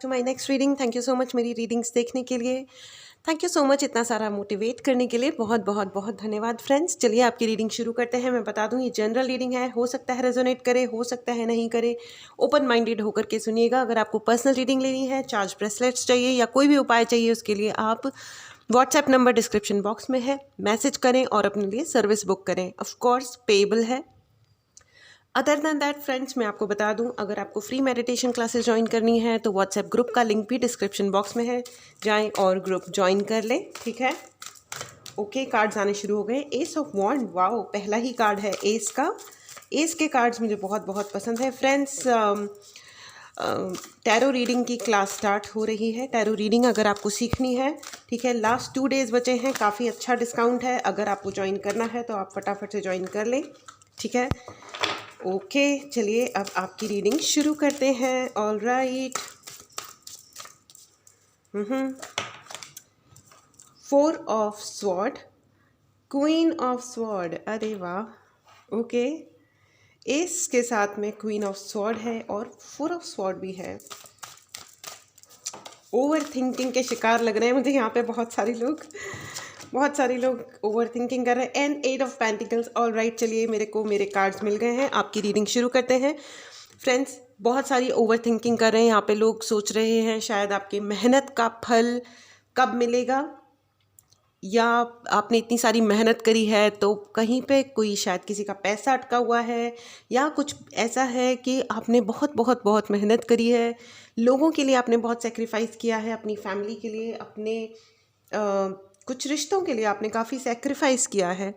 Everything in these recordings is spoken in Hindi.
To my next reading. Thank you so much मेरी रीडिंग्स देखने के लिए। थैंक यू सो मच इतना सारा मोटिवेट करने के लिए। बहुत बहुत बहुत धन्यवाद फ्रेंड्स। चलिए आपकी रीडिंग शुरू करते हैं। मैं बता दूं ये जनरल रीडिंग है, हो सकता है रेजोनेट करे, हो सकता है नहीं करे। ओपन माइंडेड होकर के सुनिएगा। अगर आपको पर्सनल रीडिंग लेनी है, चार्ज ब्रेसलेट्स चाहिए या कोई भी उपाय चाहिए, उसके लिए आप व्हाट्सएप नंबर डिस्क्रिप्शन बॉक्स में है, मैसेज करें और अपने लिए सर्विस बुक करें। ऑफकोर्स पेएबल है। अदर दैन दैट फ्रेंड्स, मैं आपको बता दूं अगर आपको फ्री मेडिटेशन क्लासेस ज्वाइन करनी है तो व्हाट्सएप ग्रुप का लिंक भी डिस्क्रिप्शन बॉक्स में है, जाएं और ग्रुप ज्वाइन कर लें। ठीक है, ओके। कार्ड्स आने शुरू हो गए। एस ऑफ वॉन्ड, वाओ, पहला ही कार्ड है एस का। एस के कार्ड्स मुझे बहुत बहुत पसंद है फ्रेंड्स। टैरो रीडिंग की क्लास स्टार्ट हो रही है। टैरो रीडिंग अगर आपको सीखनी है, ठीक है, लास्ट 2 डेज़ बचे हैं, काफ़ी अच्छा डिस्काउंट है। अगर आपको ज्वाइन करना है तो आप फटाफट से ज्वाइन कर लें। ठीक है, ओके। चलिए अब आपकी रीडिंग शुरू करते हैं। All right. 4 of sword, queen of sword, अरे वाह, ओके। एस के साथ में क्वीन ऑफ स्वॉर्ड है और 4 ऑफ स्वॉर्ड भी है। ओवर थिंकिंग के शिकार लग रहे हैं मुझे यहाँ पे बहुत सारे लोग ओवर थिंकिंग कर रहे हैं। And 8 of pentacles. All right, चलिए मेरे को मेरे कार्ड्स मिल गए हैं। आपकी रीडिंग शुरू करते हैं फ्रेंड्स। बहुत सारी ओवर थिंकिंग कर रहे हैं यहाँ पे लोग। सोच रहे हैं शायद आपकी मेहनत का फल कब मिलेगा, या आपने इतनी सारी मेहनत करी है तो कहीं पे कोई शायद किसी का पैसा अटका हुआ है, या कुछ ऐसा है कि आपने बहुत बहुत बहुत मेहनत करी है, लोगों के लिए आपने बहुत सेक्रीफाइस किया है, अपनी फैमिली के लिए, अपने कुछ रिश्तों के लिए आपने काफ़ी सेक्रीफाइस किया है,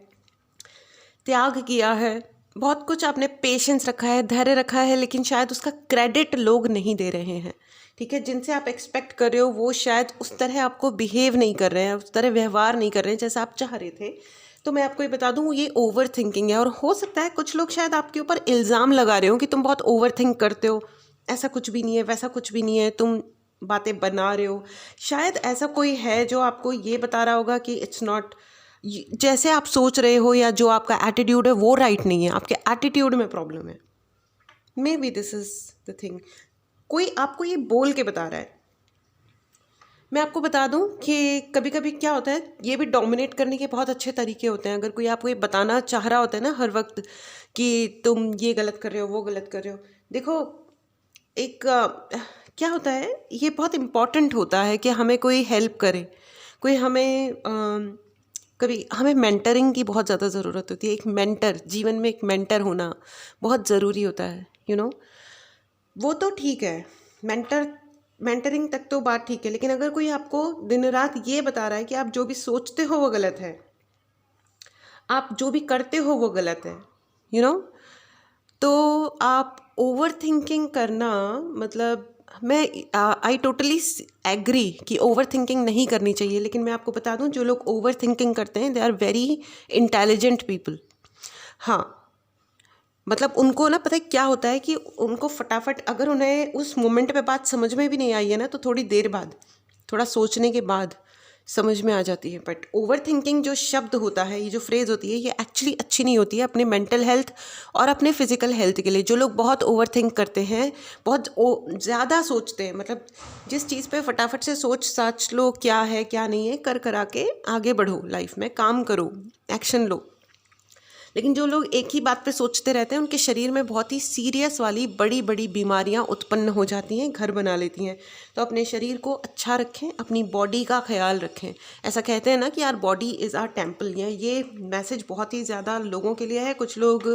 त्याग किया है, बहुत कुछ आपने पेशेंस रखा है, धैर्य रखा है, लेकिन शायद उसका क्रेडिट लोग नहीं दे रहे हैं। ठीक है, जिनसे आप एक्सपेक्ट कर रहे हो वो शायद उस तरह आपको बिहेव नहीं कर रहे हैं, उस तरह व्यवहार नहीं कर रहे हैं जैसा आप चाह रहे थे। तो मैं आपको ये बता दूं ये ओवर थिंकिंग है। और हो सकता है कुछ लोग शायद आपके ऊपर इल्ज़ाम लगा रहे हो कि तुम बहुत ओवर थिंक करते हो, ऐसा कुछ भी नहीं है, वैसा कुछ भी नहीं है, तुम बातें बना रहे हो। शायद ऐसा कोई है जो आपको ये बता रहा होगा कि इट्स नॉट जैसे आप सोच रहे हो, या जो आपका एटीट्यूड है वो राइट नहीं है, आपके एटीट्यूड में प्रॉब्लम है। May be this is the thing. कोई आपको ये बोल के बता रहा है। मैं आपको बता दूं कि कभी कभी क्या होता है, ये भी डोमिनेट करने के बहुत अच्छे तरीके होते हैं। अगर कोई आपको ये बताना चाह रहा होता है ना हर वक्त कि तुम ये गलत कर रहे हो, वो गलत कर रहे हो, देखो एक क्या होता है, ये बहुत इम्पॉर्टेंट होता है कि हमें कोई हेल्प करे, कोई हमें कभी हमें मेंटरिंग की बहुत ज़्यादा ज़रूरत होती है। एक मेंटर, जीवन में एक मेंटर होना बहुत ज़रूरी होता है, यू नो। वो तो ठीक है, मेंटरिंग तक तो बात ठीक है, लेकिन अगर कोई आपको दिन रात ये बता रहा है कि आप जो भी सोचते हो वो गलत है, आप जो भी करते हो वो गलत है, यू नो, तो आप ओवर थिंकिंग करना, मतलब मैं आई टोटली एग्री कि ओवर थिंकिंग नहीं करनी चाहिए। लेकिन मैं आपको बता दूं जो लोग ओवर थिंकिंग करते हैं they are very intelligent people. हाँ, मतलब उनको ना पता है क्या होता है कि उनको फटाफट, अगर उन्हें उस मोमेंट पे बात समझ में भी नहीं आई है ना, तो थोड़ी देर बाद, थोड़ा सोचने के बाद समझ में आ जाती है। बट ओवर थिंकिंग जो शब्द होता है, ये जो फ्रेज़ होती है, ये एक्चुअली अच्छी नहीं होती है अपने मेंटल हेल्थ और अपने फिजिकल हेल्थ के लिए। जो लोग बहुत ओवर थिंक करते हैं, बहुत ज़्यादा सोचते हैं, मतलब जिस चीज़ पे फटाफट से सोच साच लो क्या है क्या नहीं है, कर करा के आगे बढ़ो, लाइफ में काम करो, एक्शन लो। लेकिन जो लोग एक ही बात पे सोचते रहते हैं, उनके शरीर में बहुत ही सीरियस वाली बड़ी बड़ी बीमारियां उत्पन्न हो जाती हैं, घर बना लेती हैं। तो अपने शरीर को अच्छा रखें, अपनी बॉडी का ख्याल रखें। ऐसा कहते हैं ना कि यार बॉडी इज़ आवर टेम्पल। ये मैसेज बहुत ही ज़्यादा लोगों के लिए है। कुछ लोग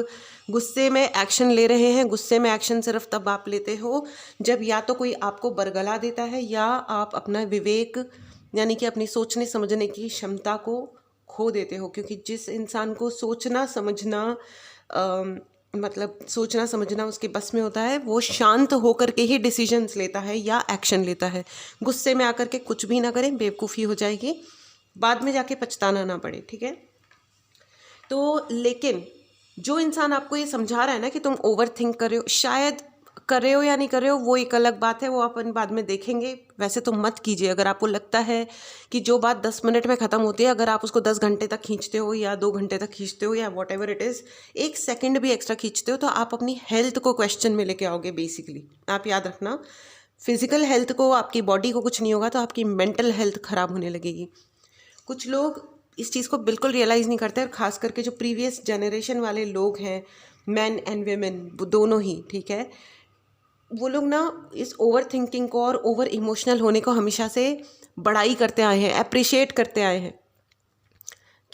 गुस्से में एक्शन ले रहे हैं। गुस्से में एक्शन सिर्फ तब आप लेते हो जब या तो कोई आपको बरगला देता है, या आप अपना विवेक यानी कि अपनी सोचने समझने की क्षमता को खो देते हो। क्योंकि जिस इंसान को सोचना समझना मतलब सोचना समझना उसके बस में होता है, वो शांत होकर के ही डिसीजंस लेता है या एक्शन लेता है। गुस्से में आकर के कुछ भी ना करें, बेवकूफ़ी हो जाएगी, बाद में जाके पछताना ना पड़े। ठीक है, तो लेकिन जो इंसान आपको ये समझा रहा है ना कि तुम ओवर थिंक कर रहे हो, शायद कर रहे हो या नहीं कर रहे हो वो एक अलग बात है, वो अपन बाद में देखेंगे। वैसे तो मत कीजिए। अगर आपको लगता है कि जो बात 10 मिनट में ख़त्म होती है, अगर आप उसको 10 घंटे तक खींचते हो या 2 घंटे तक खींचते हो या what ever it is, 1 second भी एक्स्ट्रा खींचते हो तो आप अपनी हेल्थ को क्वेश्चन में लेके आओगे। बेसिकली आप याद रखना, फिज़िकल हेल्थ को, आपकी बॉडी को कुछ नहीं होगा तो आपकी मेंटल हेल्थ ख़राब होने लगेगी। कुछ लोग इस चीज़ को बिल्कुल रियलाइज़ नहीं करते, और ख़ास करके जो प्रीवियस जनरेशन वाले लोग हैं, मैन एंड वेमेन, वो दोनों ही, ठीक है, वो लोग ना इस ओवर थिंकिंग को और ओवर इमोशनल होने को हमेशा से बड़ाई करते आए हैं, अप्रिशिएट करते आए हैं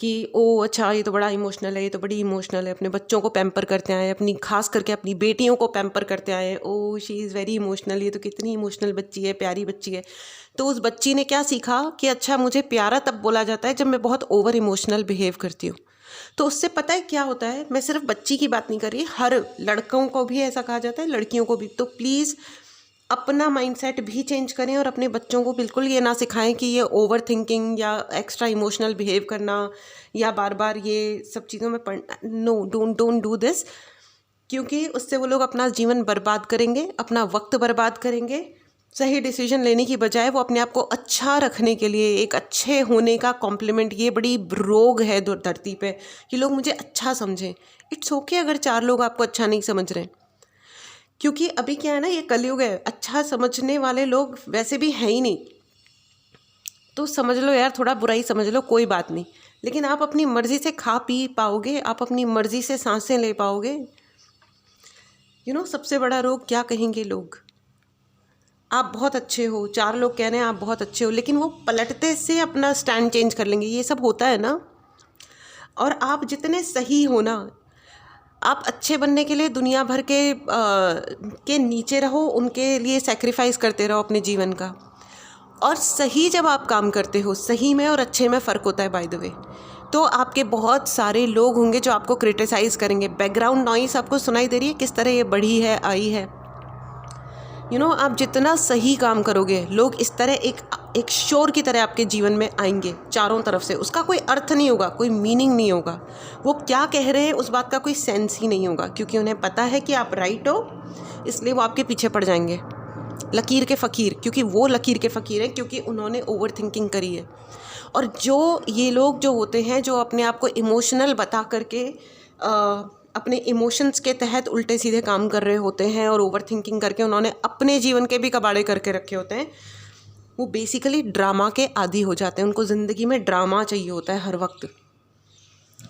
कि ओ अच्छा ये तो बड़ा इमोशनल है, ये तो बड़ी इमोशनल है। अपने बच्चों को पैम्पर करते आए हैं, अपनी खास करके अपनी बेटियों को पैम्पर करते आए हैं, oh she is very emotional, ये तो कितनी इमोशनल बच्ची है, प्यारी बच्ची है। तो उस बच्ची ने क्या सीखा कि अच्छा मुझे प्यारा तब बोला जाता है जब मैं बहुत ओवर इमोशनल बिहेव करती हूँ। तो उससे पता है क्या होता है, मैं सिर्फ बच्ची की बात नहीं कर रही, हर लड़कों को भी ऐसा कहा जाता है, लड़कियों को भी। तो प्लीज़ अपना माइंडसेट भी चेंज करें और अपने बच्चों को बिल्कुल ये ना सिखाएं कि ये ओवर थिंकिंग या एक्स्ट्रा इमोशनल बिहेव करना या बार बार ये सब चीज़ों में पढ़ना, नो, डोंट डू दिस, क्योंकि उससे वो लोग अपना जीवन बर्बाद करेंगे, अपना वक्त बर्बाद करेंगे। सही डिसीजन लेने की बजाय वो अपने आप को अच्छा रखने के लिए, एक अच्छे होने का कॉम्प्लीमेंट, ये बड़ी रोग है धरती पे कि लोग मुझे अच्छा समझें। इट्स ओके अगर 4 लोग आपको अच्छा नहीं समझ रहे, क्योंकि अभी क्या है ना, ये कलयुग है, अच्छा समझने वाले लोग वैसे भी हैं ही नहीं। तो समझ लो यार, थोड़ा बुरा ही समझ लो, कोई बात नहीं, लेकिन आप अपनी मर्ज़ी से खा पी पाओगे, आप अपनी मर्ज़ी से सांसें ले पाओगे। सबसे बड़ा रोग क्या कहेंगे लोग, आप बहुत अच्छे हो, 4 लोग कह रहे हैं आप बहुत अच्छे हो, लेकिन वो पलटते से अपना स्टैंड चेंज कर लेंगे, ये सब होता है ना। और आप जितने सही हो ना, आप अच्छे बनने के लिए दुनिया भर के नीचे रहो, उनके लिए सेक्रीफाइस करते रहो अपने जीवन का। और सही जब आप काम करते हो, सही में और अच्छे में फ़र्क होता है बाय द वे, तो आपके बहुत सारे लोग होंगे जो आपको क्रिटिसाइज़ करेंगे। बैकग्राउंड नॉइस आपको सुनाई दे रही है किस तरह ये बढ़ी है, आई है। आप जितना सही काम करोगे, लोग इस तरह एक शोर की तरह आपके जीवन में आएंगे चारों तरफ से। उसका कोई अर्थ नहीं होगा, कोई मीनिंग नहीं होगा, वो क्या कह रहे हैं उस बात का कोई सेंस ही नहीं होगा, क्योंकि उन्हें पता है कि आप राइट हो, इसलिए वो आपके पीछे पड़ जाएंगे। लकीर के फ़कीर, क्योंकि वो लकीर के फ़कीर हैं, क्योंकि उन्होंने ओवर थिंकिंग करी है। और जो ये लोग जो होते हैं, जो अपने आप को इमोशनल बता करके अपने इमोशंस के तहत उल्टे सीधे काम कर रहे होते हैं और ओवर थिंकिंग करके उन्होंने अपने जीवन के भी कबाड़े करके रखे होते हैं, वो बेसिकली ड्रामा के आदी हो जाते हैं। उनको ज़िंदगी में ड्रामा चाहिए होता है हर वक्त,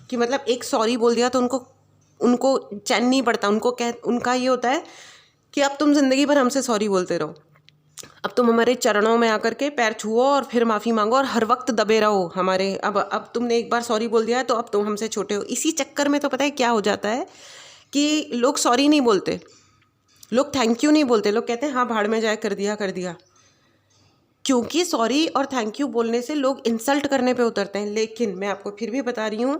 कि मतलब एक सॉरी बोल दिया तो उनको चैन नहीं पड़ता। उनका ये होता है कि अब तुम ज़िंदगी भर हमसे सॉरी बोलते रहो, अब तुम हमारे चरणों में आकर के पैर छुओ और फिर माफ़ी मांगो और हर वक्त दबे रहो हमारे। अब तुमने एक बार सॉरी बोल दिया है तो अब तुम हमसे छोटे हो। इसी चक्कर में तो पता है क्या हो जाता है कि लोग सॉरी नहीं बोलते, लोग थैंक यू नहीं बोलते, लोग कहते हैं हाँ भाड़ में जाए, कर दिया कर दिया। क्योंकि सॉरी और थैंक यू बोलने से लोग इंसल्ट करने पे उतरते हैं। लेकिन मैं आपको फिर भी बता रही हूँ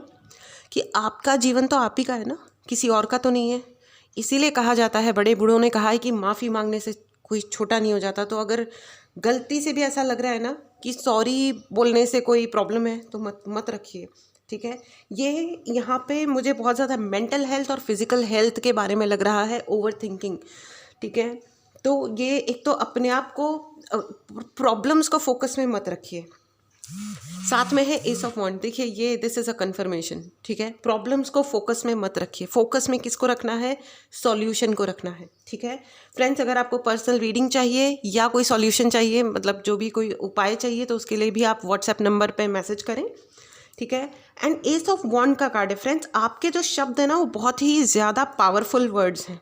कि आपका जीवन तो आप ही का है ना, किसी और का तो नहीं है। इसीलिए कहा जाता है, बड़े बूढ़ों ने कहा है कि माफ़ी मांगने से कोई छोटा नहीं हो जाता। तो अगर गलती से भी ऐसा लग रहा है ना कि सॉरी बोलने से कोई प्रॉब्लम है, तो मत रखिए, ठीक है। ये यहाँ पे मुझे बहुत ज़्यादा मेंटल हेल्थ और फिज़िकल हेल्थ के बारे में लग रहा है ओवर थिंकिंग, ठीक है। तो ये एक तो अपने आप को प्रॉब्लम्स को फोकस में मत रखिए। साथ में है एस ऑफ वॉन्ड, देखिए ये दिस इज़ अ कन्फर्मेशन, ठीक है। प्रॉब्लम्स को फोकस में मत रखिए, फोकस में किसको रखना है, सॉल्यूशन को रखना है, ठीक है। फ्रेंड्स, अगर आपको पर्सनल रीडिंग चाहिए या कोई सॉल्यूशन चाहिए, मतलब जो भी कोई उपाय चाहिए, तो उसके लिए भी आप व्हाट्सएप नंबर पे मैसेज करें, ठीक है। एंड एस ऑफ वॉन्ड का कार्ड है फ्रेंड्स। आपके जो शब्द है ना, वो बहुत ही ज़्यादा पावरफुल वर्ड्स हैं।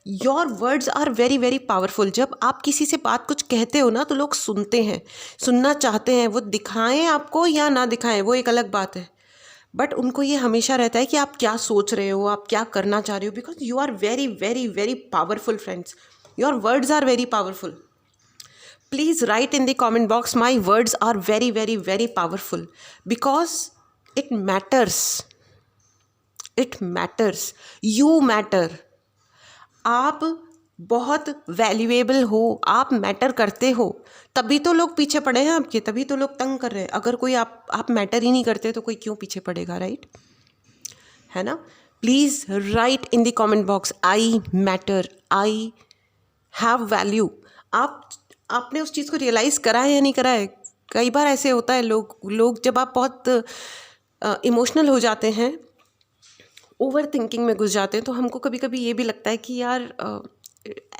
Your words are very very powerful. जब आप किसी से बात कुछ कहते हो ना, तो लोग सुनते हैं, सुनना चाहते हैं। वो दिखाएं आपको या ना दिखाएं, वो एक अलग बात है, बट उनको ये हमेशा रहता है कि आप क्या सोच रहे हो, आप क्या करना चाह रहे हो, because you are very very very powerful friends. Your words are very powerful. Please write in the comment box, my words are very very very powerful, because it matters, it matters, you matter. आप बहुत वैल्यूएबल हो, आप मैटर करते हो, तभी तो लोग पीछे पड़े हैं आपके, तभी तो लोग तंग कर रहे हैं। अगर कोई आप मैटर ही नहीं करते तो कोई क्यों पीछे पड़ेगा, राइट, है ना। Please write in the comment box, I matter, I have value. आपने उस चीज़ को रियलाइज़ करा है या नहीं करा है। कई बार ऐसे होता है, लोग जब आप बहुत इमोशनल हो जाते हैं, ओवर थिंकिंग में घुस जाते हैं, तो हमको कभी कभी ये भी लगता है कि यार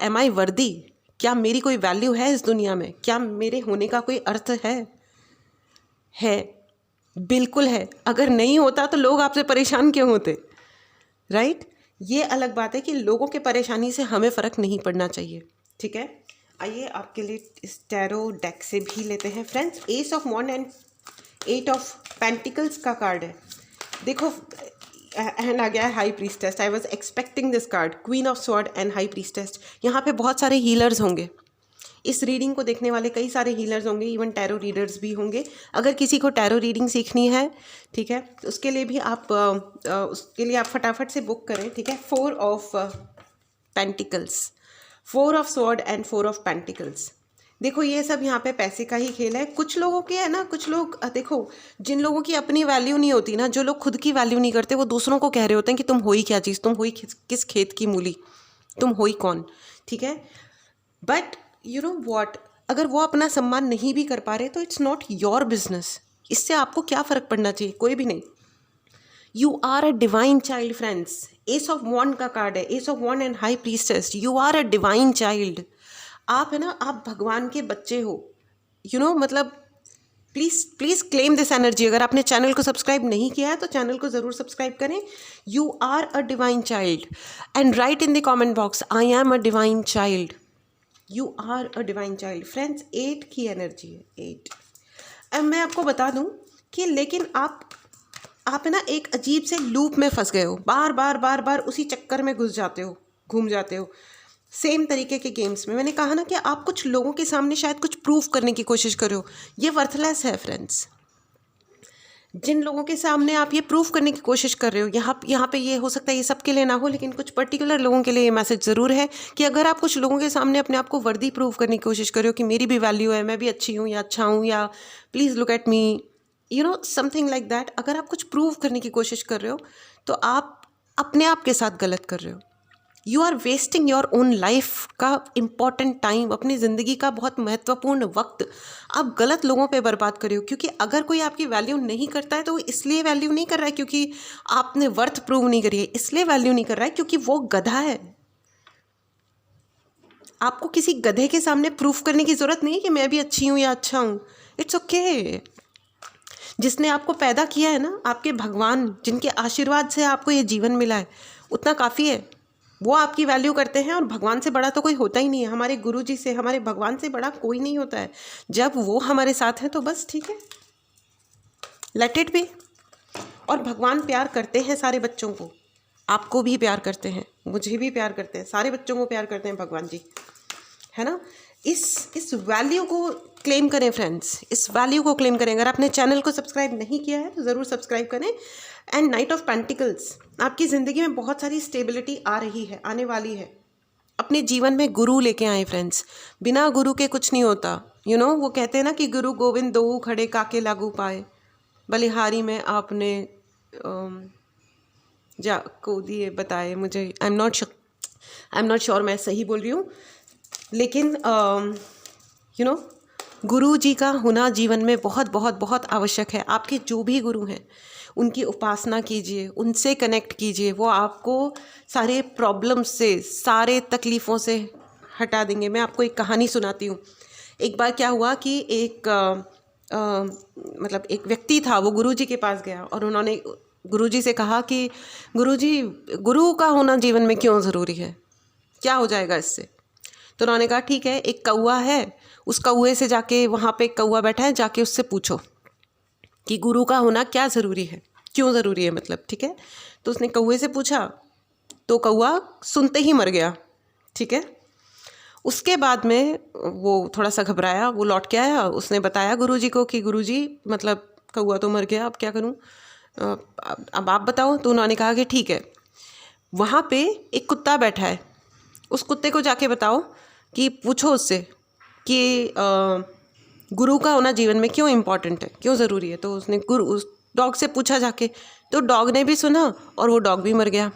एम आई वर्दी, क्या मेरी कोई वैल्यू है इस दुनिया में? क्या मेरे होने का कोई अर्थ है? बिल्कुल है। अगर नहीं होता तो लोग आपसे परेशान क्यों होते, राइट? ये अलग बात है कि लोगों के परेशानी से हमें फ़र्क नहीं पड़ना चाहिए, ठीक है? आइए आपके लिए इस टैरो डेक से भी लेते हैं friends. Ace of wand and 8 of pentacles का कार्ड है। देखो, एंड आ गया है high priestess. I was expecting this card, queen of sword and high priestess. यहाँ पे बहुत सारे हीलर्स होंगे, इस रीडिंग को देखने वाले कई सारे हीलर्स होंगे, इवन टैरो रीडर्स भी होंगे। अगर किसी को टैरो रीडिंग सीखनी है, ठीक है, तो उसके लिए भी आप फटाफट से बुक करें, ठीक है? 4 of pentacles, 4 of sword and 4 of pentacles. देखो ये सब यहाँ पे पैसे का ही खेल है। कुछ लोगों के है ना, कुछ लोग देखो, जिन लोगों की अपनी वैल्यू नहीं होती ना, जो लोग खुद की वैल्यू नहीं करते, वो दूसरों को कह रहे होते हैं कि तुम हो ही क्या चीज़, तुम हो ही किस खेत की मूली, तुम हो ही कौन, ठीक है? बट यू नो वॉट, अगर वो अपना सम्मान नहीं भी कर पा रहे तो इट्स नॉट योर बिजनेस। इससे आपको क्या फ़र्क पड़ना चाहिए? कोई भी नहीं। You are a divine child friends. Ace of wand का कार्ड है, ace of wand and high priestess. You are a divine child. आप है ना, आप भगवान के बच्चे हो, मतलब प्लीज़ क्लेम दिस एनर्जी। अगर आपने चैनल को सब्सक्राइब नहीं किया है तो चैनल को ज़रूर सब्सक्राइब करें। You are a divine child and write in the comment box, I am a divine child. You are a divine child friends. 8 की एनर्जी है, 8। अब मैं आपको बता दूं कि लेकिन आप है ना एक अजीब से लूप में फंस गए हो, बार बार उसी चक्कर में घुस जाते हो, घूम जाते हो सेम तरीके के गेम्स में। मैंने कहा ना कि आप कुछ लोगों के सामने शायद कुछ प्रूव करने की कोशिश कर रहे हो, ये वर्थलेस है फ्रेंड्स। जिन लोगों के सामने आप ये प्रूफ करने की कोशिश कर रहे हो, यहाँ पे ये हो सकता है ये सबके लिए ना हो, लेकिन कुछ पर्टिकुलर लोगों के लिए ये मैसेज ज़रूर है कि अगर आप कुछ लोगों के सामने अपने आप को वर्दी प्रूव करने की कोशिश कर रहे हो कि मेरी भी वैल्यू है, मैं भी अच्छी हूँ या अच्छा हूँ, या please look at me, something like that. अगर आप कुछ प्रूव करने की कोशिश कर रहे हो तो आप अपने आप के साथ गलत कर रहे हो। You are wasting your own life का इम्पॉर्टेंट टाइम, अपनी ज़िंदगी का बहुत महत्वपूर्ण वक्त आप गलत लोगों पे बर्बाद कर रहे हो। क्योंकि अगर कोई आपकी वैल्यू नहीं करता है तो वो इसलिए वैल्यू नहीं कर रहा है क्योंकि आपने वर्थ प्रूव नहीं करी है, इसलिए वैल्यू नहीं कर रहा है क्योंकि वो गधा है। आपको किसी गधे के सामने प्रूफ करने की ज़रूरत नहीं है कि मैं भी अच्छी हूँ या अच्छा हूँ। It's okay. जिसने आपको पैदा किया है ना, आपके भगवान, जिनके आशीर्वाद से आपको ये जीवन मिला है, उतना काफ़ी है। वो आपकी वैल्यू करते हैं और भगवान से बड़ा तो कोई होता ही नहीं है। हमारे गुरु जी से, हमारे भगवान से बड़ा कोई नहीं होता है। जब वो हमारे साथ हैं तो बस ठीक है, लेट इट बी। और भगवान प्यार करते हैं सारे बच्चों को, आपको भी प्यार करते हैं, मुझे भी प्यार करते हैं, सारे बच्चों को प्यार करते हैं भगवान जी, है ना? इस वैल्यू को क्लेम करें फ्रेंड्स, इस वैल्यू को क्लेम करें। अगर आपने चैनल को सब्सक्राइब नहीं किया है तो ज़रूर सब्सक्राइब करें। एंड नाइट ऑफ पेंटिकल्स, आपकी ज़िंदगी में बहुत सारी स्टेबिलिटी आ रही है, आने वाली है। अपने जीवन में गुरु लेके आए फ्रेंड्स। बिना गुरु के कुछ नहीं होता। वो कहते हैं ना कि गुरु गोविंद दो खड़े काके लागू पाए, बलिहारी में आपने जा को दिए बताए। मुझे आई एम नॉट श्योर मैं सही बोल रही हूँ, लेकिन गुरु जी का होना जीवन में बहुत बहुत बहुत आवश्यक है। आपके जो भी गुरु हैं उनकी उपासना कीजिए, उनसे कनेक्ट कीजिए। वो आपको सारे प्रॉब्लम्स से, सारे तकलीफ़ों से हटा देंगे। मैं आपको एक कहानी सुनाती हूँ। एक बार क्या हुआ कि एक एक व्यक्ति था, वो गुरुजी के पास गया और उन्होंने गुरुजी से कहा कि गुरुजी, गुरु का होना जीवन में क्यों ज़रूरी है, क्या हो जाएगा इससे? तो उन्होंने कहा ठीक है, एक कौवा है, उस कौवे से जाके, वहाँ पे एक कौवा बैठा है, जाके उससे पूछो कि गुरु का होना क्या ज़रूरी है, क्यों ज़रूरी है, मतलब ठीक है। तो उसने कौवे से पूछा तो कौवा सुनते ही मर गया, ठीक है। उसके बाद में वो थोड़ा सा घबराया, वो लौट के आया, उसने बताया गुरुजी को कि गुरुजी मतलब कौवा तो मर गया, अब क्या करूं, अब आप बताओ। तो उन्होंने कहा कि ठीक है, वहाँ पे एक कुत्ता बैठा है, उस कुत्ते को जाके बताओ कि पूछो उससे कि गुरु का होना जीवन में क्यों इम्पॉर्टेंट है, क्यों ज़रूरी है। तो उसने उस डॉग से पूछा जाके, तो डॉग ने भी सुना और वो डॉग भी मर गया।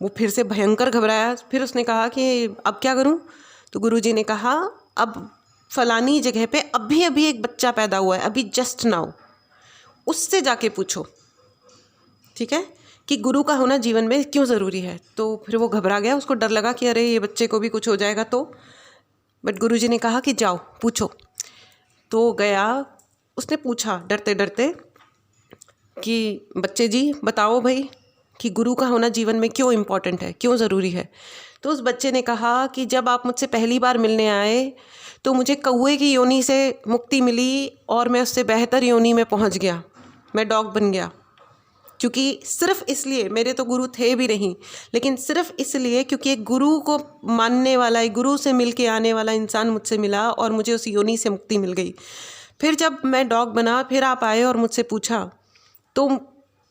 वो फिर से भयंकर घबराया, फिर उसने कहा कि अब क्या करूं। तो गुरुजी ने कहा अब फलानी जगह पे अभी एक बच्चा पैदा हुआ है, अभी जस्ट नाउ, उससे जाके पूछो, ठीक है, कि गुरु का होना जीवन में क्यों ज़रूरी है। तो फिर वो घबरा गया, उसको डर लगा कि अरे ये बच्चे को भी कुछ हो जाएगा। तो बट गुरुजी ने कहा कि जाओ पूछो। तो गया, उसने पूछा डरते डरते कि बच्चे जी बताओ भाई कि गुरु का होना जीवन में क्यों इम्पोर्टेंट है, क्यों ज़रूरी है। तो उस बच्चे ने कहा कि जब आप मुझसे पहली बार मिलने आए तो मुझे कौवे की योनि से मुक्ति मिली और मैं उससे बेहतर योनि में पहुंच गया, मैं डॉग बन गया। क्योंकि सिर्फ इसलिए, मेरे तो गुरु थे भी नहीं, लेकिन सिर्फ इसलिए क्योंकि एक गुरु को मानने वाला, एक गुरु से मिल के आने वाला इंसान मुझसे मिला और मुझे उस योनि से मुक्ति मिल गई। फिर जब मैं डॉग बना, फिर आप आए और मुझसे पूछा, तो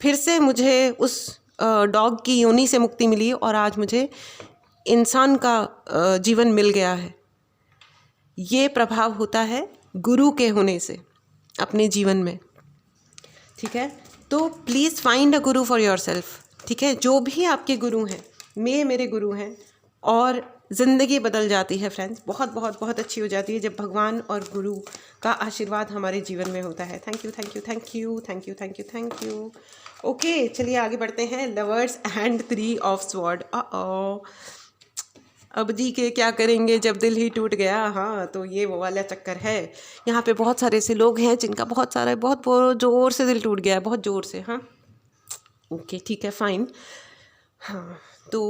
फिर से मुझे उस डॉग की योनि से मुक्ति मिली और आज मुझे इंसान का जीवन मिल गया है। ये प्रभाव होता है गुरु के होने से अपने जीवन में, ठीक है। तो please find a Guru for your self, ठीक है। जो भी आपके गुरु हैं, मेरे गुरु हैं, और ज़िंदगी बदल जाती है फ्रेंड्स, बहुत बहुत बहुत अच्छी हो जाती है जब भगवान और गुरु का आशीर्वाद हमारे जीवन में होता है। Thank you thank you thank you thank you thank you thank you. Okay, चलिए आगे बढ़ते हैं। Lovers and 3 of sword. अब जी के क्या करेंगे जब दिल ही टूट गया। हाँ, तो ये वो वाला चक्कर है। यहाँ पे बहुत सारे ऐसे लोग हैं जिनका बहुत ज़ोर से दिल टूट गया है, बहुत ज़ोर से। हाँ ओके, ठीक है, फाइन। हाँ तो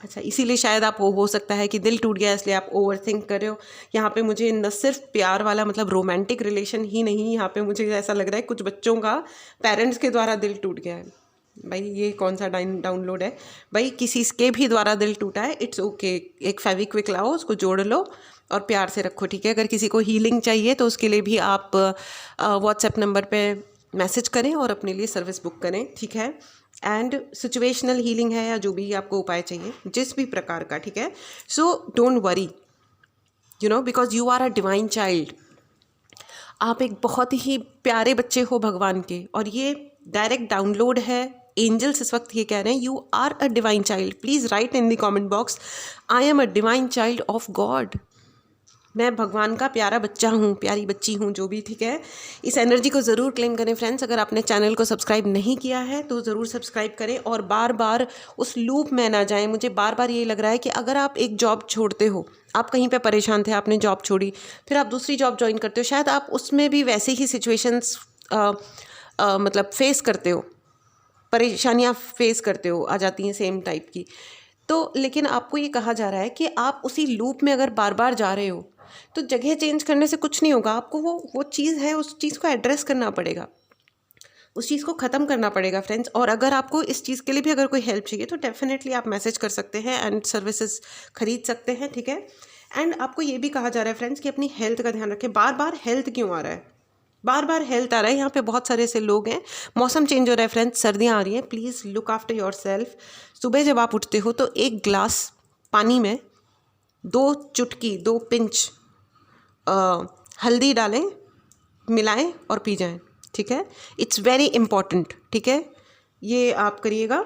अच्छा, इसीलिए शायद आप हो सकता है कि दिल टूट गया इसलिए आप ओवर थिंक कर रहे हो। यहाँ पे मुझे न सिर्फ प्यार वाला मतलब रोमांटिक रिलेशन ही नहीं, यहाँ पे मुझे ऐसा लग रहा है कुछ बच्चों का पेरेंट्स के द्वारा दिल टूट गया है। भाई ये कौन सा डाउनलोड है भाई, किसी के भी द्वारा दिल टूटा है, इट्स ओके। एक फेविक्विक लाओ, उसको जोड़ लो और प्यार से रखो, ठीक है। अगर किसी को हीलिंग चाहिए तो उसके लिए भी आप व्हाट्सएप नंबर पे मैसेज करें और अपने लिए सर्विस बुक करें, ठीक है। एंड सिचुएशनल हीलिंग है या जो भी आपको उपाय चाहिए, जिस भी प्रकार का, ठीक है। So don't worry, you know, because you are a divine child. आप एक बहुत ही प्यारे बच्चे हो भगवान के, और ये डायरेक्ट डाउनलोड है। एंजल्स इस वक्त ये कह रहे हैं, you are a divine child. Please write in the comment box, I am a divine child of God. मैं भगवान का प्यारा बच्चा हूँ, प्यारी बच्ची हूँ, जो भी, ठीक है। इस एनर्जी को ज़रूर क्लेम करें फ्रेंड्स। अगर आपने चैनल को सब्सक्राइब नहीं किया है तो ज़रूर सब्सक्राइब करें और बार बार उस लूप में ना जाएं। मुझे बार बार ये लग रहा है कि अगर आप एक जॉब छोड़ते हो, आप कहीं पे परेशान थे, आपने जॉब छोड़ी, फिर आप दूसरी जॉब ज्वाइन करते हो, शायद आप उसमें भी वैसे ही सिचुएशंस मतलब फेस करते हो, परेशानियाँ फेस करते हो, आ जाती हैं सेम टाइप की। तो लेकिन आपको ये कहा जा रहा है कि आप उसी लूप में अगर बार बार जा रहे हो तो जगह चेंज करने से कुछ नहीं होगा। आपको वो चीज़ है, उस चीज़ को एड्रेस करना पड़ेगा, उस चीज़ को ख़त्म करना पड़ेगा फ्रेंड्स। और अगर आपको इस चीज़ के लिए भी अगर कोई हेल्प चाहिए तो डेफिनेटली आप मैसेज कर सकते हैं एंड सर्विसेज खरीद सकते हैं, ठीक है। एंड आपको ये भी कहा जा रहा है फ्रेंड्स कि अपनी हेल्थ का ध्यान रखें। बार बार हेल्थ क्यों आ रहा है, बार बार हेल्थ आ रहा है। यहाँ पे बहुत सारे ऐसे लोग हैं, मौसम चेंज हो रहा है फ्रेंड्स, सर्दियाँ आ रही हैं, please look after your self. सुबह जब आप उठते हो तो एक ग्लास पानी में 2 चुटकी 2 पिंच हल्दी डालें, मिलाएं और पी जाएं, ठीक है। इट्स वेरी इम्पॉर्टेंट, ठीक है। ये आप करिएगा,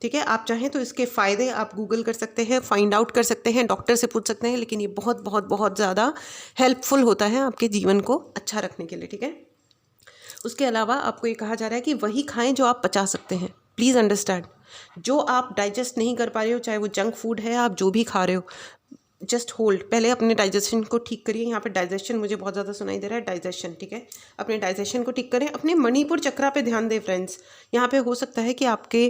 ठीक है। आप चाहें तो इसके फ़ायदे आप गूगल कर सकते हैं, फाइंड आउट कर सकते हैं, डॉक्टर से पूछ सकते हैं, लेकिन ये बहुत बहुत बहुत ज़्यादा हेल्पफुल होता है आपके जीवन को अच्छा रखने के लिए, ठीक है। उसके अलावा आपको ये कहा जा रहा है कि वही खाएं जो आप पचा सकते हैं। प्लीज़ अंडरस्टैंड, जो आप डाइजेस्ट नहीं कर पा रहे हो, चाहे वो जंक फूड है, आप जो भी खा रहे हो, जस्ट होल्ड, पहले अपने डाइजेशन को ठीक करिए। यहाँ पे डाइजेशन मुझे बहुत ज़्यादा सुनाई दे रहा है, डाइजेशन, ठीक है। अपने डाइजेशन को ठीक करें, अपने मणिपुर चक्रा पे ध्यान दें फ्रेंड्स। यहाँ पे हो सकता है कि आपके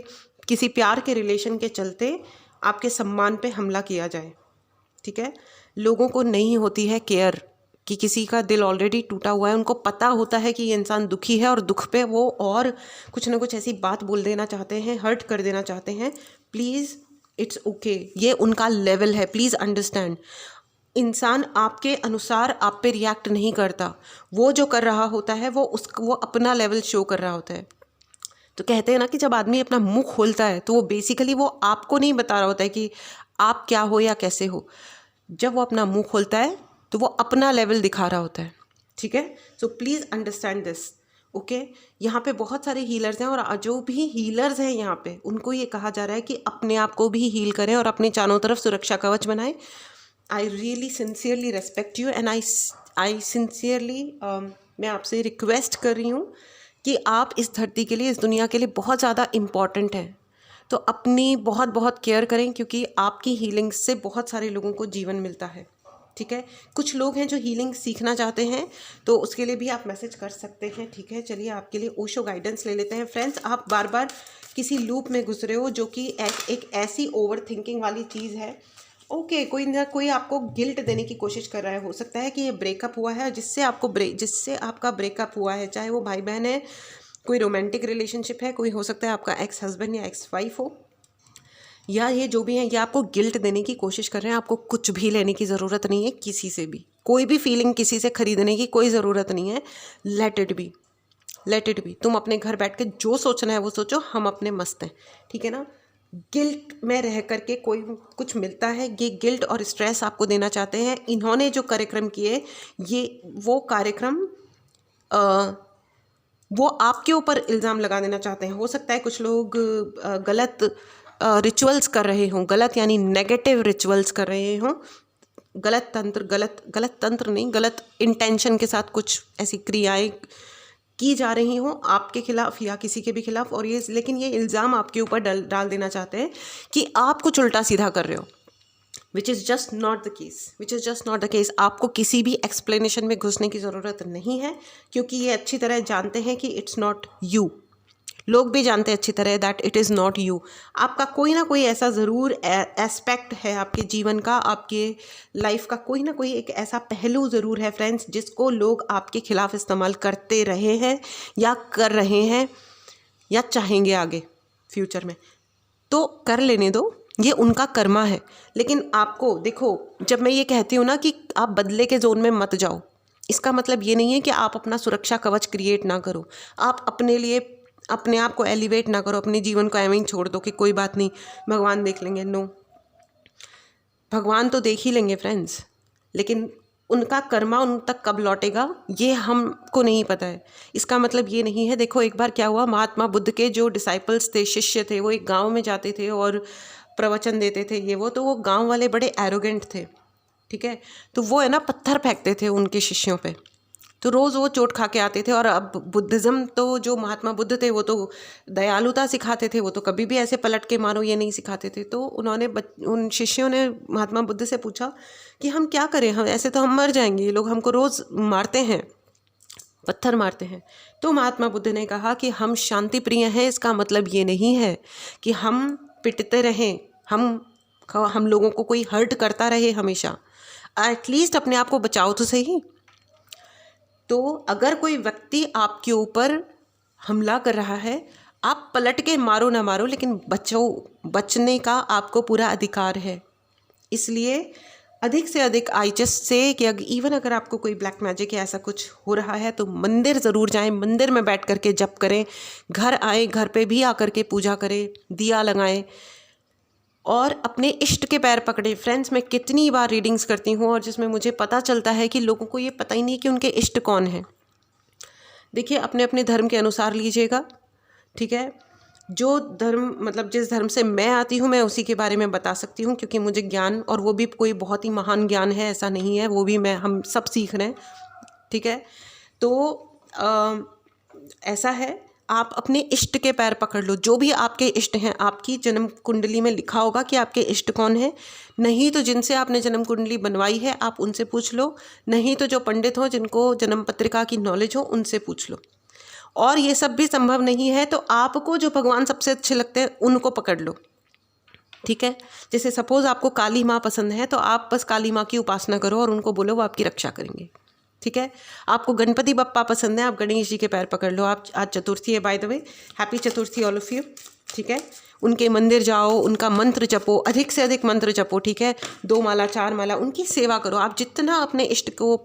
किसी प्यार के रिलेशन के चलते आपके सम्मान पे हमला किया जाए, ठीक है। लोगों को नहीं होती है केयर कि किसी का दिल ऑलरेडी टूटा हुआ है, उनको पता होता है कि ये इंसान दुखी है और दुख पे वो और कुछ ना कुछ ऐसी बात बोल देना चाहते हैं, हर्ट कर देना चाहते हैं। प्लीज़, इट्स ओके, ये उनका लेवल है, प्लीज़ अंडरस्टैंड। इंसान आपके अनुसार आप पे रिएक्ट नहीं करता, वो जो कर रहा होता है वो अपना लेवल शो कर रहा होता है। तो कहते हैं ना कि जब आदमी अपना मुंह खोलता है तो वो बेसिकली वो आपको नहीं बता रहा होता है कि आप क्या हो या कैसे हो। जब वो अपना मुंह खोलता है तो वो अपना लेवल दिखा रहा होता है, ठीक है। So please understand this, okay. यहाँ पे बहुत सारे हीलर्स हैं और जो भी हीलर्स हैं यहाँ पे उनको ये कहा जा रहा है कि अपने आप को भी हील करें और अपने चारों तरफ सुरक्षा कवच बनाएं। I really sincerely respect you and I sincerely मैं आपसे रिक्वेस्ट कर रही हूँ कि आप इस धरती के लिए, इस दुनिया के लिए बहुत ज़्यादा इम्पॉर्टेंट हैं। तो अपनी बहुत बहुत केयर करें, क्योंकि आपकी हीलिंग से बहुत सारे लोगों को जीवन मिलता है, ठीक है। कुछ लोग हैं जो हीलिंग सीखना चाहते हैं, तो उसके लिए भी आप मैसेज कर सकते हैं, ठीक है। चलिए आपके लिए ओशो गाइडेंस ले लेते हैं। फ्रेंड्स, आप बार बार किसी लूप में घुस रहे हो जो कि एक ऐसी ओवर थिंकिंग वाली चीज़ है। ओके, कोई ना कोई आपको गिल्ट देने की कोशिश कर रहा है। हो सकता है कि ये ब्रेकअप हुआ है, जिससे आपका ब्रेकअप हुआ है, चाहे वो भाई बहन है, कोई रोमांटिक रिलेशनशिप है, कोई हो सकता है आपका एक्स हस्बैंड या एक्स वाइफ हो, या ये जो भी है ये आपको गिल्ट देने की कोशिश कर रहे हैं। आपको कुछ भी लेने की ज़रूरत नहीं है किसी से भी, कोई भी फीलिंग किसी से खरीदने की कोई ज़रूरत नहीं है। Late it B, late it B. तुम अपने घर बैठ के जो सोचना है वो सोचो, हम अपने मस्त हैं, ठीक है ना। गिल्ट में रह करके कोई कुछ मिलता है, ये गिल्ट और स्ट्रेस आपको देना चाहते हैं। इन्होंने जो कार्यक्रम किए, ये वो कार्यक्रम वो आपके ऊपर इल्ज़ाम लगा देना चाहते हैं। हो सकता है कुछ लोग गलत रिचुअल्स कर रहे हों, गलत यानी नेगेटिव रिचुअल्स कर रहे हों, गलत तंत्र नहीं, गलत इंटेंशन के साथ कुछ ऐसी क्रियाएं की जा रही हों आपके खिलाफ या किसी के भी खिलाफ, और ये लेकिन ये इल्ज़ाम आपके ऊपर डाल देना चाहते हैं कि आप कुछ उल्टा सीधा कर रहे हो, which is just not the case. आपको किसी भी एक्सप्लेनेशन में घुसने की ज़रूरत नहीं है, क्योंकि ये अच्छी तरह जानते हैं कि इट्स नॉट यू। लोग भी जानते हैं अच्छी तरह that it is not you. आपका कोई ना कोई ऐसा ज़रूर एस्पेक्ट है आपके जीवन का, आपके लाइफ का कोई ना कोई एक ऐसा पहलू ज़रूर है फ्रेंड्स, जिसको लोग आपके खिलाफ इस्तेमाल करते रहे हैं या कर रहे हैं या चाहेंगे आगे फ्यूचर में। तो कर लेने दो, ये उनका कर्मा है। लेकिन आपको देखो, जब मैं ये कहती हूँ ना कि आप बदले के जोन में मत जाओ, इसका मतलब ये नहीं है कि आप अपना सुरक्षा कवच क्रिएट ना करो, आप अपने लिए अपने आप को एलिवेट ना करो, अपने जीवन को एवं छोड़ दो कि कोई बात नहीं, भगवान देख लेंगे। नो, भगवान तो देख ही लेंगे फ्रेंड्स, लेकिन उनका कर्मा उन तक कब लौटेगा ये हमको नहीं पता है। इसका मतलब ये नहीं है, देखो एक बार क्या हुआ, महात्मा बुद्ध के जो डिसाइपल्स थे, शिष्य थे, वो एक गांव में जाते थे और प्रवचन देते थे ये वो, तो वो गांव वाले बड़े एरोगेंट थे, ठीक है। तो वो है ना पत्थर फेंकते थे उनके शिष्यों पे, तो रोज़ वो चोट खा के आते थे। और अब बुद्धिज़्म तो जो महात्मा बुद्ध थे वो तो दयालुता सिखाते थे, वो तो कभी भी ऐसे पलट के मारो ये नहीं सिखाते थे। तो उन्होंने उन शिष्यों ने महात्मा बुद्ध से पूछा कि हम क्या करें, हम ऐसे तो हम मर जाएंगे, ये लोग हमको रोज़ मारते हैं, पत्थर मारते हैं। तो महात्मा बुद्ध ने कहा कि हम शांति प्रिय हैं, इसका मतलब ये नहीं है कि हम पिटते रहें, हम लोगों को कोई हर्ट करता रहे हमेशा। एटलीस्ट अपने आप को बचाओ तो सही। तो अगर कोई व्यक्ति आपके ऊपर हमला कर रहा है, आप पलट के मारो ना मारो, लेकिन बचने का आपको पूरा अधिकार है। इसलिए अधिक से अधिक आई जस्ट से कि इवन अगर आपको कोई ब्लैक मैजिक या ऐसा कुछ हो रहा है तो मंदिर ज़रूर जाएं, मंदिर में बैठ करके जप करें, घर आए, घर पे भी आकर के पूजा करें, दिया लगाएं और अपने इष्ट के पैर पकड़े। फ्रेंड्स, मैं कितनी बार रीडिंग्स करती हूँ और जिसमें मुझे पता चलता है कि लोगों को ये पता ही नहीं कि उनके इष्ट कौन है। देखिए, अपने अपने धर्म के अनुसार लीजिएगा, ठीक है। जो धर्म मतलब जिस धर्म से मैं आती हूँ मैं उसी के बारे में बता सकती हूँ, क्योंकि मुझे ज्ञान, और वो भी कोई बहुत ही महान ज्ञान है ऐसा नहीं है, वो भी हम सब सीख रहे हैं, ठीक है। तो ऐसा है, आप अपने इष्ट के पैर पकड़ लो, जो भी आपके इष्ट हैं। आपकी जन्म कुंडली में लिखा होगा कि आपके इष्ट कौन है, नहीं तो जिनसे आपने जन्म कुंडली बनवाई है आप उनसे पूछ लो, नहीं तो जो पंडित हो, जिनको जन्म पत्रिका की नॉलेज हो, उनसे पूछ लो। और ये सब भी संभव नहीं है तो आपको जो भगवान सबसे अच्छे लगते हैं उनको पकड़ लो, ठीक है। जैसे सपोज़ आपको काली माँ पसंद है तो आप बस काली माँ की उपासना करो और उनको बोलो, वो आपकी रक्षा करेंगे, ठीक है। आपको गणपति बप्पा पसंद है, आप गणेश जी के पैर पकड़ लो। आप आज चतुर्थी है, by the way, happy Chaturthi all of you, ठीक है। उनके मंदिर जाओ, उनका मंत्र जपो, अधिक से अधिक मंत्र जपो, ठीक है। 2 माला 4 माला उनकी सेवा करो। आप जितना अपने इष्ट को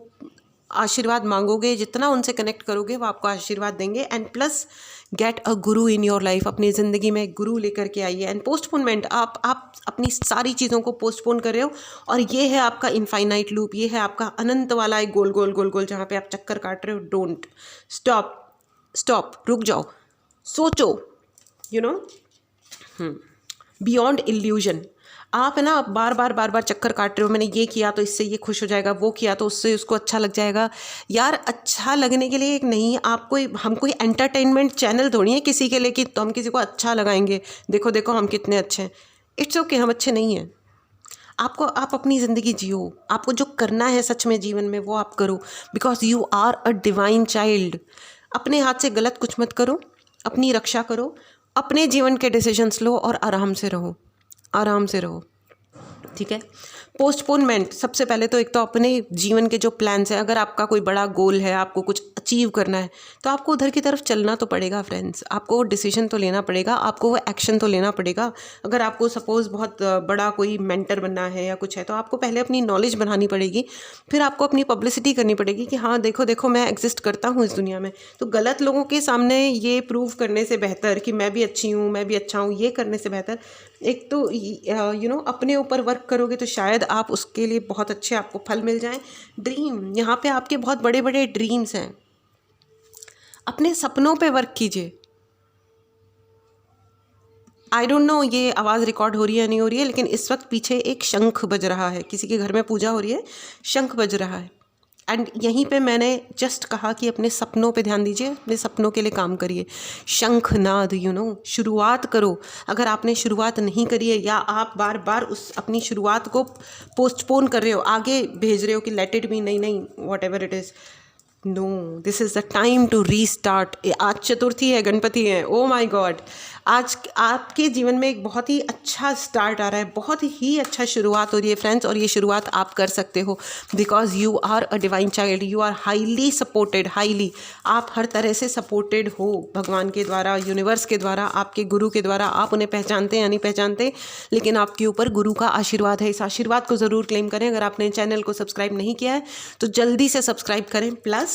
आशीर्वाद मांगोगे, जितना उनसे कनेक्ट करोगे, वो आपको आशीर्वाद देंगे। And plus get a Guru in your life, अपनी ज़िंदगी में गुरु लेकर के आइए। एंड पोस्टपोनमेंट, आप अपनी सारी चीज़ों को पोस्टपोन कर रहे हो और ये है आपका इनफाइनाइट लूप, ये है आपका अनंत वाला एक गोल गोल गोल गोल जहाँ पे आप चक्कर काट रहे हो। डोंट स्टॉप, रुक जाओ, सोचो, यू नो, बियॉन्ड इल्यूजन। आप है ना बार बार चक्कर काट रहे हो, मैंने ये किया तो इससे ये खुश हो जाएगा, वो किया तो उससे उसको अच्छा लग जाएगा। यार, अच्छा लगने के लिए एक नहीं, हम कोई एंटरटेनमेंट चैनल थोड़ी है किसी के लिए कि तो हम किसी को अच्छा लगाएंगे, देखो देखो हम कितने अच्छे हैं। इट्स ओके, हम अच्छे नहीं हैं। आप अपनी ज़िंदगी जियो, आपको जो करना है सच में जीवन में वो आप करो, because you are a divine child. अपने हाथ से गलत कुछ मत करो, अपनी रक्षा करो, अपने जीवन के डिसीजंस लो और आराम से रहो, आराम से रहो, ठीक है। पोस्टपोनमेंट, सबसे पहले तो एक तो अपने जीवन के जो प्लान्स हैं, अगर आपका कोई बड़ा गोल है, आपको कुछ अचीव करना है, तो आपको उधर की तरफ चलना तो पड़ेगा फ्रेंड्स। आपको वो डिसीजन तो लेना पड़ेगा, आपको वो एक्शन तो लेना पड़ेगा। अगर आपको सपोज़ बहुत बड़ा कोई मेंटर बनना है या कुछ है, तो आपको पहले अपनी नॉलेज बनानी पड़ेगी, फिर आपको अपनी पब्लिसिटी करनी पड़ेगी कि हाँ देखो देखो मैं एग्जिस्ट करता हूँ इस दुनिया में। तो गलत लोगों के सामने ये प्रूव करने से बेहतर कि मैं भी अच्छी हूँ, मैं भी अच्छा हूँ, ये करने से बेहतर एक तो अपने ऊपर वर्क करोगे तो शायद आप उसके लिए बहुत अच्छे आपको फल मिल जाएं। ड्रीम, यहाँ पे आपके बहुत बड़े बड़े ड्रीम्स हैं, अपने सपनों पे वर्क कीजिए। आई डोंट नो ये आवाज़ रिकॉर्ड हो रही है या नहीं हो रही है, लेकिन इस वक्त पीछे एक शंख बज रहा है, किसी के घर में पूजा हो रही है, शंख बज रहा है। एंड यहीं पे मैंने जस्ट कहा कि अपने सपनों पे ध्यान दीजिए, अपने सपनों के लिए काम करिए। शंखनाद, शुरुआत करो। अगर आपने शुरुआत नहीं करी है या आप बार बार उस अपनी शुरुआत को पोस्टपोन कर रहे हो, आगे भेज रहे हो कि लेट इट बी, नहीं whatever it is, no, this is the time to restart. आज चतुर्थी है, गणपति है, ओ माई गॉड, आज आपके जीवन में एक बहुत ही अच्छा स्टार्ट आ रहा है, बहुत ही अच्छा शुरुआत हो रही है फ्रेंड्स। और ये शुरुआत आप कर सकते हो, because you are a divine child, you are highly supported, highly, आप हर तरह से सपोर्टेड हो भगवान के द्वारा, यूनिवर्स के द्वारा, आपके गुरु के द्वारा। आप उन्हें पहचानते या नहीं पहचानते, लेकिन आपके ऊपर गुरु का आशीर्वाद है। इस आशीर्वाद को ज़रूर क्लेम करें। अगर आपने चैनल को सब्सक्राइब नहीं किया है तो जल्दी से सब्सक्राइब करें। प्लस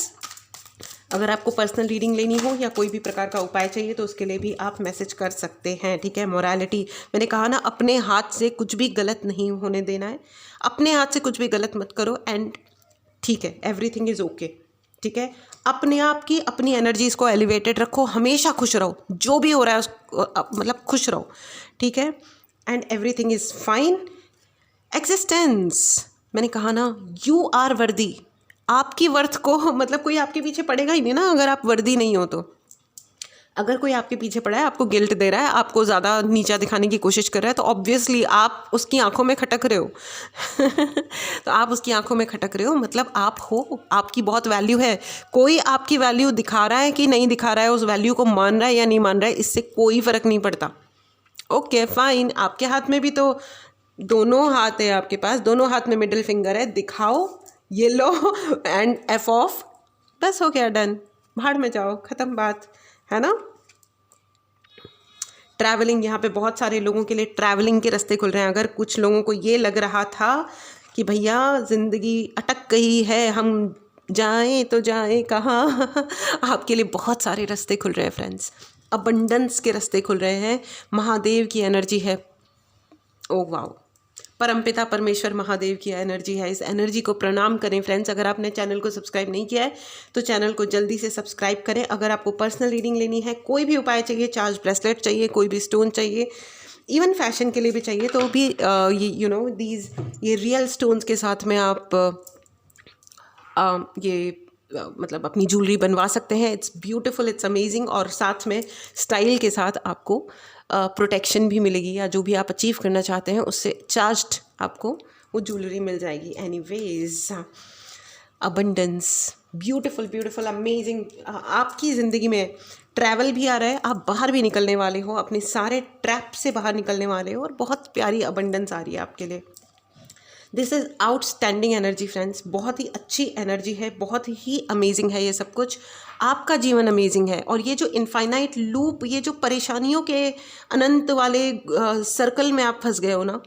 अगर आपको पर्सनल रीडिंग लेनी हो या कोई भी प्रकार का उपाय चाहिए तो उसके लिए भी आप मैसेज कर सकते हैं, ठीक है। मोरालिटी, मैंने कहा ना, अपने हाथ से कुछ भी गलत नहीं होने देना है, अपने हाथ से कुछ भी गलत मत करो, एंड ठीक है, एवरीथिंग इज़ ओके, ठीक है। अपने आप की अपनी एनर्जीज़ को एलिवेटेड रखो, हमेशा खुश रहो, जो भी हो रहा है मतलब खुश रहो, ठीक है, and everything is fine. Existence, मैंने कहा ना, यू आर वर्दी। आपकी वर्थ को मतलब कोई आपके पीछे पड़ेगा ही नहीं ना अगर आप वर्दी नहीं हो तो। अगर कोई आपके पीछे पड़ा है, आपको गिल्ट दे रहा है, आपको ज़्यादा नीचा दिखाने की कोशिश कर रहा है, तो ऑब्वियसली आप उसकी आंखों में खटक रहे हो तो आप उसकी आंखों में खटक रहे हो, मतलब आप हो, आपकी बहुत वैल्यू है। कोई आपकी वैल्यू दिखा रहा है कि नहीं दिखा रहा है, उस वैल्यू को मान रहा है या नहीं मान रहा है, इससे कोई फ़र्क नहीं पड़ता। ओके फाइन, आपके हाथ में भी तो दोनों हाथ है, आपके पास दोनों हाथ में मिडिल फिंगर है, दिखाओ, ये लो, एंड एफ ऑफ, बस हो गया, डन, भाड़ में जाओ, ख़त्म बात, है ना। ट्रैवलिंग, यहाँ पे बहुत सारे लोगों के लिए ट्रैवलिंग के रास्ते खुल रहे हैं। अगर कुछ लोगों को ये लग रहा था कि भैया ज़िंदगी अटक गई है, हम जाएं तो जाएं कहाँ आपके लिए बहुत सारे रास्ते खुल रहे हैं फ्रेंड्स। अबंडेंस के रास्ते खुल रहे हैं, महादेव की एनर्जी है, ओ वाओ, परमपिता परमेश्वर महादेव की एनर्जी है। इस एनर्जी को प्रणाम करें फ्रेंड्स। अगर आपने चैनल को सब्सक्राइब नहीं किया है तो चैनल को जल्दी से सब्सक्राइब करें। अगर आपको पर्सनल रीडिंग लेनी है, कोई भी उपाय चाहिए, चार्ज ब्रेसलेट चाहिए, कोई भी स्टोन चाहिए, इवन फैशन के लिए भी चाहिए, तो भी ये रियल स्टोन्स के साथ में आप मतलब अपनी ज्वेलरी बनवा सकते हैं। इट्स ब्यूटीफुल, इट्स अमेजिंग, और साथ में स्टाइल के साथ आपको प्रोटेक्शन भी मिलेगी, या जो भी आप अचीव करना चाहते हैं उससे चार्ज्ड आपको वो ज्वेलरी मिल जाएगी। Anyways, abundance, beautiful beautiful amazing. आपकी ज़िंदगी में ट्रैवल भी आ रहा है, आप बाहर भी निकलने वाले हो, अपने सारे ट्रैप से बाहर निकलने वाले हो, और बहुत प्यारी अबंडेंस आ रही है आपके लिए। This is outstanding energy friends, बहुत ही अच्छी एनर्जी है, बहुत ही अमेजिंग है ये सब कुछ। आपका जीवन अमेजिंग है, और ये जो इनफाइनाइट लूप, ये जो परेशानियों के अनंत वाले सर्कल में आप फंस गए हो ना,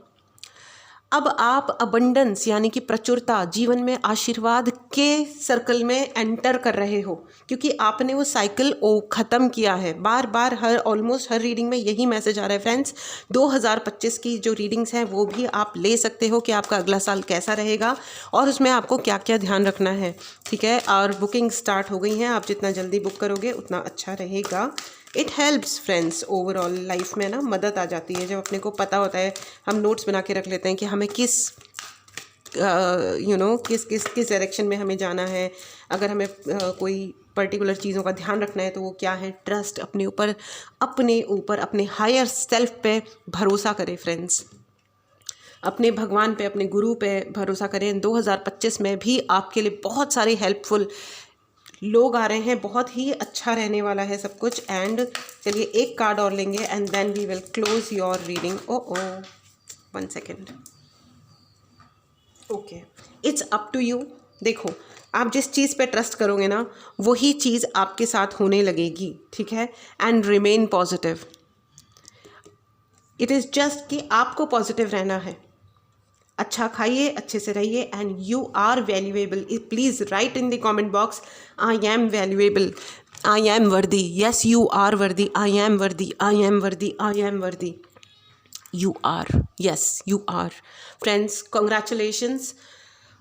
अब आप अबंडेंस यानी कि प्रचुरता, जीवन में आशीर्वाद के सर्कल में एंटर कर रहे हो, क्योंकि आपने वो साइकिल ख़त्म किया है। बार बार ऑलमोस्ट हर रीडिंग में यही मैसेज आ रहा है फ्रेंड्स। 2025 की जो रीडिंग्स हैं वो भी आप ले सकते हो कि आपका अगला साल कैसा रहेगा और उसमें आपको क्या क्या ध्यान रखना है, ठीक है। और बुकिंग स्टार्ट हो गई हैं, आप जितना जल्दी बुक करोगे उतना अच्छा रहेगा। It helps friends, overall life में ना मदद आ जाती है जब अपने को पता होता है। हम नोट्स बना के रख लेते हैं कि हमें किस किस डायरेक्शन में हमें जाना है। अगर हमें कोई पर्टिकुलर चीज़ों का ध्यान रखना है तो वो क्या है। ट्रस्ट, अपने ऊपर अपने हायर सेल्फ पे भरोसा करें फ्रेंड्स। अपने भगवान पे, अपने गुरु पे भरोसा करें। 2025 में भी आपके लिए बहुत सारे हेल्पफुल लोग आ रहे हैं, बहुत ही अच्छा रहने वाला है सब कुछ। एंड चलिए एक कार्ड और लेंगे and then we will close your reading. Oh 1 second. Okay, it's up to you. देखो, आप जिस चीज़ पे ट्रस्ट करोगे ना, वही चीज़ आपके साथ होने लगेगी, ठीक है। And remain positive. It is just कि आपको पॉजिटिव रहना है। अच्छा खाइए, अच्छे से रहिए and you are valuable. Please write in the comment box, I am valuable, I am worthy. Yes, you are worthy, I am worthy, I am worthy, I am worthy. You are, yes you are. Friends, congratulations.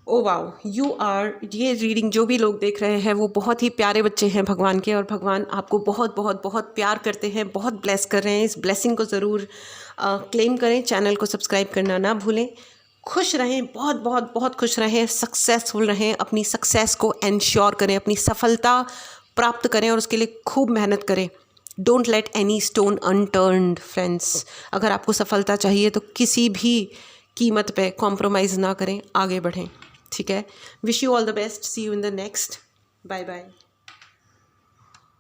Oh wow, you are. ये रीडिंग जो भी लोग देख रहे हैं वो बहुत ही प्यारे बच्चे हैं भगवान के, और भगवान आपको बहुत बहुत बहुत प्यार करते हैं, बहुत ब्लेस कर रहे हैं। इस ब्लेसिंग को ज़रूर क्लेम करें। चैनल को सब्सक्राइब करना ना भूलें। खुश रहें, बहुत बहुत बहुत खुश रहें, सक्सेसफुल रहें, अपनी सक्सेस को एंश्योर करें, अपनी सफलता प्राप्त करें और उसके लिए खूब मेहनत करें। Don't let any stone unturned friends. अगर आपको सफलता चाहिए तो किसी भी कीमत पे कॉम्प्रोमाइज़ ना करें, आगे बढ़ें, ठीक है। Wish you all the best. See you in the next. Bye bye.